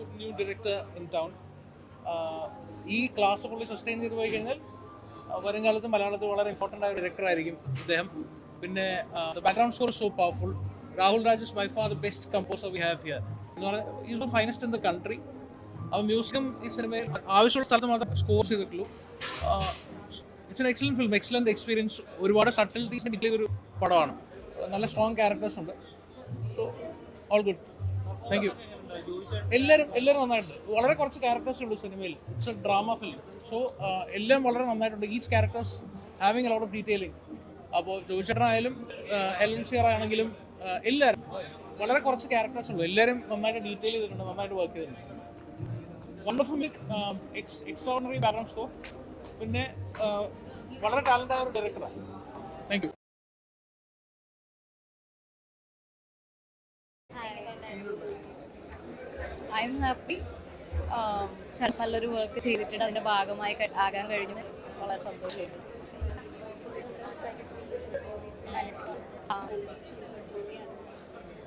good new director in town. ഈ class പുള്ളി sustain ചെയ്ത് പോയി കഴിഞ്ഞാൽ വരും കാലത്ത് മലയാളത്തിൽ വളരെ ഇമ്പോർട്ടൻ്റ് ആയ ഒരു ഡയറക്ടർ ആയിരിക്കും ഇദ്ദേഹം. പിന്നെ background score so powerful. Rahul Raj is by far the best composer we have here എന്ന് പറഞ്ഞാൽ is the finest in the country. അപ്പോൾ മ്യൂസിയം ഈ സിനിമയിൽ ആവശ്യമുള്ള സ്ഥലത്ത് മാത്രമേ സ്കോർ ചെയ്തിട്ടുള്ളൂ. It's an excellent film, excellent experience. ഒരുപാട് സട്ടിലിറ്റീസ് ഡിക്ലെയർ ചെയ്തൊരു പടമാണ്. നല്ല സ്ട്രോങ് ക്യാരക്ടേഴ്സ് ഉണ്ട്. So all good. Thank you. എല്ലാവരും നന്നായിട്ടുണ്ട്. വളരെ കുറച്ച് ക്യാരക്ടേഴ്സ് ഉള്ളൂ സിനിമയിൽ. It's a drama film. So എല്ലാം വളരെ നന്നായിട്ടുണ്ട്. Each characters having a lot of detailing. അപ്പോൾ ജോയിച്ചേട്ടനായാലും LNCR ആണെങ്കിലും എല്ലാവരും വളരെ കുറച്ച് ക്യാരക്ടേഴ്സ് ഉള്ളൂ. എല്ലാവരും നന്നായിട്ട് ഡീറ്റെയിൽ ചെയ്തിട്ടുണ്ട്, നന്നായിട്ട് വർക്ക് ചെയ്തിട്ടുണ്ട്. Wonderful extraordinary background score. പിന്നെ വളരെ ടാലൻ്റ് ആയ ഒരു ഡയറക്ടറാണ്. Thank you. I am happy. നല്ലൊരു വർക്ക് ചെയ്തിട്ടുണ്ട്, അതിൻ്റെ ഭാഗമായി ആകാൻ കഴിഞ്ഞു. വളരെ സന്തോഷമുണ്ട്.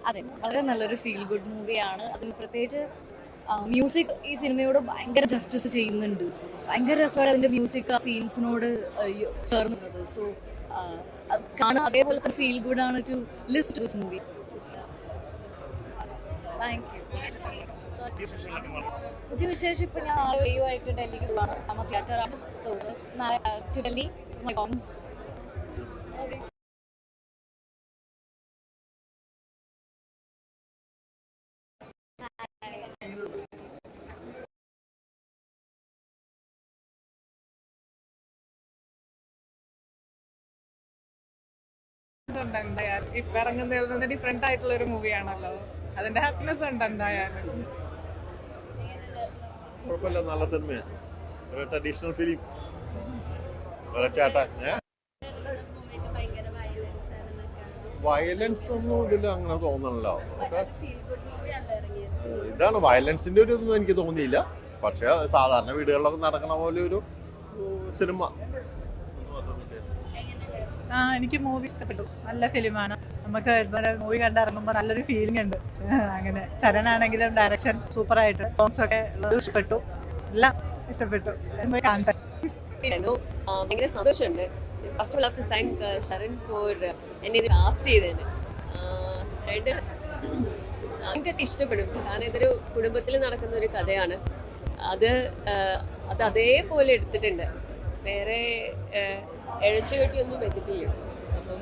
അതെ, വളരെ നല്ലൊരു ഫീൽ ഗുഡ് മൂവിയാണ്. അതിന് പ്രത്യേകിച്ച് മ്യൂസിക് ഈ സിനിമയോട് ഭയങ്കര ജസ്റ്റിസ് ചെയ്യുന്നുണ്ട്. ഭയങ്കര രസമാണ് അതിൻ്റെ മ്യൂസിക് ആ സീൻസിനോട് ചേർന്നത്. സോ അത് കാണാൻ അതേപോലത്തെ ഫീൽ ഗുഡാണ് to list to this movie. Thank you. പുതിയ വിശേഷം ഇപ്പം ഞാൻ നാളെ ലീവായിട്ട് ഡൽഹിക്ക് പോവാണ്. അമ്മ തിയേറ്റർ ആർട്ടിസ്റ്റോട് ടു ഡൽഹി മൈ കോൺസ്. എന്തായാലും ഇപ്പൊ ഇറങ്ങുന്നതിൽ നിന്ന് ഡിഫറെന്റ് ആയിട്ടുള്ള ഒരു മൂവിയാണല്ലോ. അതിന്റെ ഹാപ്പിനെസ് ഉണ്ട് എന്തായാലും. കുഴപ്പമില്ല, നല്ല സിനിമയാണ്. ഒരു ട്രഡീഷണൽ ഫിലിം. വയലൻസ് ഒന്നും ഇതിൽ അങ്ങനെ തോന്നണല്ലോ. ഇതാണ് വയലൻസിന്റെ ഒരു ഇതൊന്നും എനിക്ക് തോന്നിയില്ല. പക്ഷെ സാധാരണ വീടുകളിലൊക്കെ നടക്കണ പോലെ ഒരു സിനിമ. എനിക്ക് മൂവി ഇഷ്ടപ്പെട്ടു. നല്ല ഫിലിമാണ്. നമുക്ക് മൂവി കണ്ടിറങ്ങുമ്പോൾ നല്ലൊരു ഫീലിംഗ് ഉണ്ട്. അങ്ങനെ ശരണാണെങ്കിലും ഡയറക്ഷൻ സൂപ്പറായിട്ട്, സോങ്സ് ഒക്കെ ഇഷ്ടപ്പെട്ടു. എല്ലാം ഇഷ്ടപ്പെട്ടു. കാണട്ടെ. ഭയങ്കര സന്തോഷമുണ്ട്. First of all have to thank Sharan for എന്നെ ഇത് കാസ്റ്റ് ചെയ്തതിന്. എനിക്കൊക്കെ ഇഷ്ടപ്പെടും. കാരണം ഇതൊരു കുടുംബത്തിൽ നടക്കുന്ന ഒരു കഥയാണ്. അത് അതേപോലെ എടുത്തിട്ടുണ്ട്. വേറെ എഴച്ചു കെട്ടിയൊന്നും വെച്ചിട്ടില്ല. അപ്പം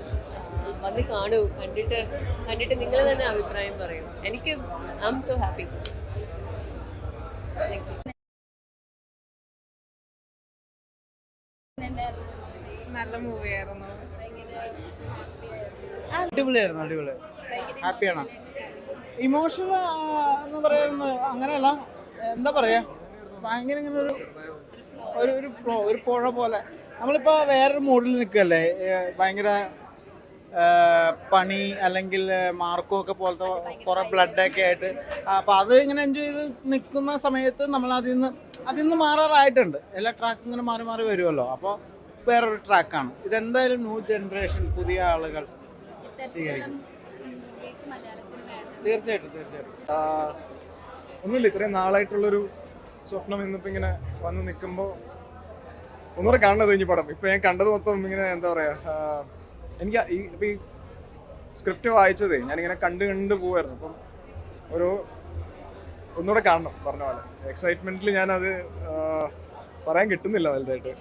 വന്ന് കാണൂ. കണ്ടിട്ട് നിങ്ങൾ തന്നെ അഭിപ്രായം പറയൂ. എനിക്ക് ഐ ആം സോ ഹാപ്പി. നല്ല മൂവിയായിരുന്നു. അടിപൊളിയായിരുന്നു. ഹാപ്പിയാണ്. ഇമോഷണൽ എന്ന് പറയുന്നത് അങ്ങനെയല്ല, എന്താ പറയാ, ഭയങ്കര ഇങ്ങനെ ഒരു ഫ്ലോ, ഒരു പുഴ പോലെ. നമ്മളിപ്പോൾ വേറൊരു മൂഡിൽ നിൽക്കുകയല്ലേ, ഭയങ്കര പണി അല്ലെങ്കിൽ മാർക്കോ ഒക്കെ പോലത്തെ കുറേ ബ്ലഡൊക്കെ ആയിട്ട്. അപ്പോൾ അത് ഇങ്ങനെ എൻജോയ് ചെയ്ത് നിൽക്കുന്ന സമയത്ത് നമ്മൾ അതിൽ നിന്ന് മാറാറായിട്ടുണ്ട്. എല്ലാ ട്രാക്കും ഇങ്ങനെ മാറി മാറി വരുമല്ലോ. അപ്പോൾ വേറൊരു ട്രാക്കാണ് ഇതെന്തായാലും. ന്യൂ ജനറേഷൻ, പുതിയ ആളുകൾ സ്വീകരിക്കും. തീർച്ചയായിട്ടും. ഒന്നുമില്ല, ഇത്രയും നാളായിട്ടുള്ളൊരു സ്വപ്നം ഇന്നിപ്പോൾ ഇങ്ങനെ വന്ന് നിൽക്കുമ്പോൾ ഒന്നുകൂടെ കാണുന്നത് കഴിഞ്ഞ പടം. ഇപ്പം ഞാൻ കണ്ടത് മൊത്തം ഇങ്ങനെ എന്താ പറയുക, എനിക്ക് ഇപ്പം ഈ സ്ക്രിപ്റ്റ് വായിച്ചതേ ഞാനിങ്ങനെ കണ്ട് പോവായിരുന്നു. അപ്പം ഒന്നുകൂടെ കാണണം. പറഞ്ഞ പോലെ എക്സൈറ്റ്മെൻറ്റിൽ ഞാനത് പറയാൻ കിട്ടുന്നില്ല വലുതായിട്ട്.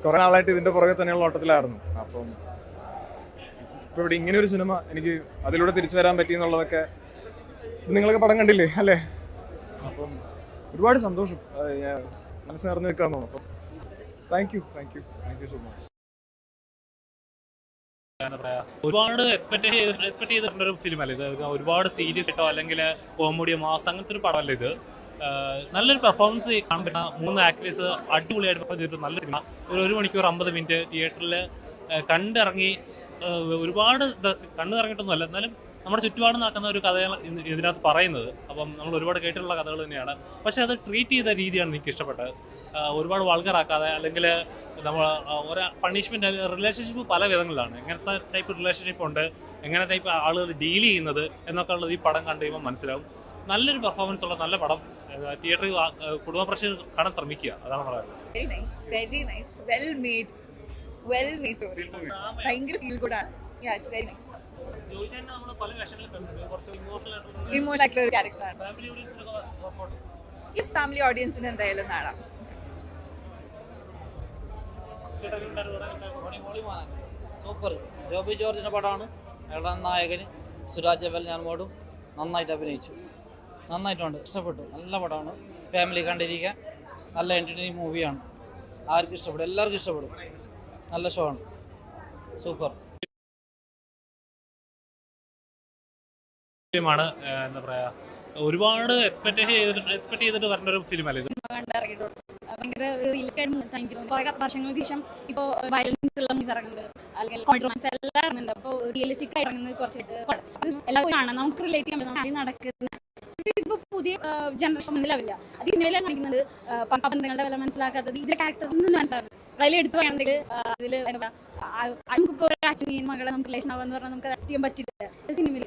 കുറെ നാളായിട്ട് ഇതിന്റെ പുറകെ തന്നെയുള്ള ഓട്ടത്തിലായിരുന്നു. അപ്പം ഇപ്പൊ ഇവിടെ ഇങ്ങനെ ഒരു സിനിമ എനിക്ക് അതിലൂടെ തിരിച്ചു വരാൻ പറ്റി എന്നുള്ളതൊക്കെ നിങ്ങളൊക്കെ പടം കണ്ടില്ലേ അല്ലേ? അപ്പം ഒരുപാട് സന്തോഷം. ഞാൻ മനസ്സ് നിറഞ്ഞു നിൽക്കാന്ന് തോന്നുന്നു. അപ്പം താങ്ക് യു സോ മച്ച്. ഒരുപാട് എക്സ്പെക്ട് ചെയ്തിട്ടുള്ളൊരു ഫിലിമല്ല ഇത്. ഒരുപാട് സീരിയസ് ആയിട്ടോ അല്ലെങ്കിൽ കോമഡിയോ മാസ് അങ്ങനത്തെ ഒരു പടമല്ല ഇത്. നല്ലൊരു പെർഫോമൻസ് കാണാൻ പറ്റുന്ന 3 ആക്ടേഴ്സ് അടിപൊളിയായിട്ട് പെർഫോം ചെയ്തിട്ട് നല്ല സിനിമ. 1 മണിക്കൂർ 50 മിനിറ്റ് തിയേറ്ററിൽ കണ്ടിറങ്ങി. ഒരുപാട് കണ്ടിറങ്ങിയിട്ടൊന്നുമല്ല, എന്നാലും നമ്മുടെ ചുറ്റുപാട് നടക്കുന്ന ഒരു കഥയാണ് ഇതിനകത്ത് പറയുന്നത്. അപ്പം നമ്മൾ ഒരുപാട് കേട്ടിട്ടുള്ള കഥകൾ തന്നെയാണ്. പക്ഷെ അത് ട്രീറ്റ് ചെയ്ത രീതിയാണ് എനിക്ക് ഇഷ്ടപ്പെട്ടത്. ഒരുപാട് വൾഗറാക്കാതെ, അല്ലെങ്കിൽ നമ്മൾ ഒരു പണിഷ്മെന്റ്, റിലേഷൻഷിപ്പ് പല വിധങ്ങളിലാണ്. എങ്ങനത്തെ ടൈപ്പ് റിലേഷൻഷിപ്പ് ഉണ്ട്, എങ്ങനെ ടൈപ്പ് ആളുകൾ ഡീൽ ചെയ്യുന്നത് എന്നൊക്കെ ഉള്ളത് ഈ പടം കണ്ടു കഴിയുമ്പോൾ മനസ്സിലാവും. നല്ലൊരു പെർഫോമൻസ് ഉള്ള നല്ല പടം. തിയേറ്ററിൽ കുടുംബ പ്രേക്ഷകർ കാണാൻ ശ്രമിക്കുക, അതാണ് പറയുന്നത്. Very nice, well made story. ഭയങ്കര ഫീൽ ഗുഡ് ആണ്. It's very nice. ഇമോഷണൽ ആയിട്ടുള്ള ഒരു ക്യാരക്ടറാണ്. ഈ ഫാമിലി ഓഡിയൻസിന് എന്തായാലും കാണാം. സൂപ്പർ. ജോബി ജോർജിന്റെ പടമാണ്. അയാളുടെ നായകന് സുരാജ് വെഞ്ഞാറമൂടും നന്നായിട്ട് അഭിനയിച്ചു. നന്നായിട്ടുണ്ട്, ഇഷ്ടപ്പെട്ടു. നല്ല പടമാണ്, ഫാമിലി കണ്ടിരിക്കാൻ നല്ല എൻ്റർടൈനിങ് മൂവിയാണ്. ആർക്കും ഇഷ്ടപ്പെടും, എല്ലാവർക്കും ഇഷ്ടപ്പെടും. നല്ല ഷോ ആണ്, സൂപ്പർ. ഫിലിമാണ്. എന്താ പറയാ, ഒരുപാട് എക്സ്പെക്ട് ചെയ്തിട്ട് വരേണ്ട ഒരു ഫിലിമല്ല ഇത്. ഭയങ്കര കുറെ വർഷങ്ങൾക്ക് ശേഷം ഇപ്പോൾ വയലൻസ് ഉള്ള മൂവീസ് ഇറങ്ങുന്നുണ്ട്, അല്ലെങ്കിൽ കോമഡി റൊമാൻസ് എല്ലാം ഇറങ്ങുന്നുണ്ട്. അപ്പോൾ റിയലിസ്റ്റിക് ആയി ഇറങ്ങുന്നത് കുറച്ച് എല്ലാവരും കാണാം, നമുക്ക് റിലേറ്റ് ചെയ്യാൻ പറ്റും നടക്കുന്ന. ഇപ്പോൾ പുതിയ ജനറേഷൻ മനസ്സിലാവില്ല, അത് സിനിമയിലാണ് കാണിക്കുന്നത്. ബന്ധങ്ങളുടെ വില മനസ്സിലാക്കാത്തത് ഇതിലെ ക്യാരക്ടർ ഒന്നും മനസ്സിലാകും. അതിൽ എടുത്തു പറയുകയാണെങ്കിൽ അതിൽ എന്താ നമുക്കിപ്പോൾ ഒരു അച്ഛനെയും മകളെ നമുക്ക് റിലേഷൻ ആവാന്ന് പറഞ്ഞാൽ നമുക്ക് അക്സെപ്റ്റ് ചെയ്യാൻ പറ്റില്ല സിനിമയിൽ.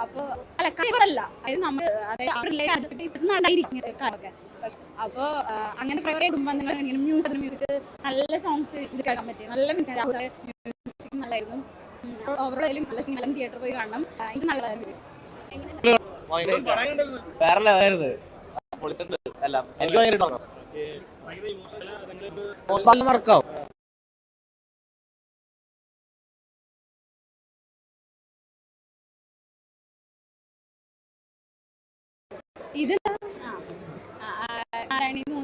അപ്പോൾ അല്ല കാര്യമല്ല, അതായത് നമ്മൾ അതായത് നടായിരിക്കുന്നത് കാര്യമൊക്കെ. അപ്പോൾ അങ്ങനെ കുറേ ബന്ധങ്ങൾ മ്യൂസിക് നല്ല സോങ്സ് ഇത് കേൾക്കാൻ പറ്റി. നല്ല മ്യൂസിക് നല്ലായിരുന്നു. ഓവറോളും നല്ല സിനിമ തിയേറ്ററിൽ പോയി കാണണം. ഇത് നല്ലതായിരുന്നു. വേറെ ലെവലായിരുന്നു. എല്ലാം എനിക്ക് ഭയങ്കര വർക്കാവും. ഇത് നാരായണി 3